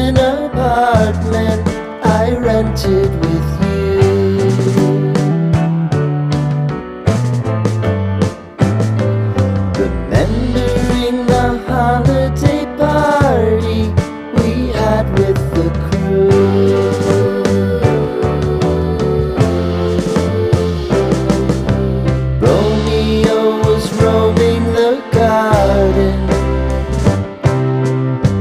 an apartment I rented with you. Remembering the holiday party we had with the crew. Romeo was roaming the garden.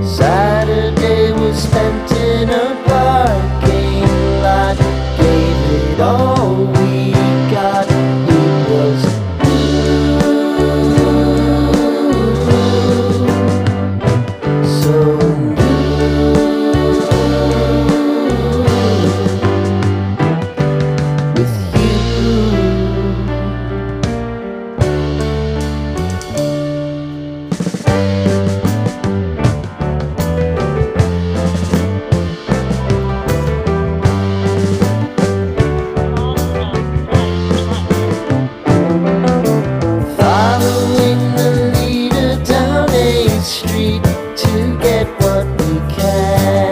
Saturday was spent in a parking lot. Gave it all we got. It was so with you. Following the leader down 8th Street to get what we can.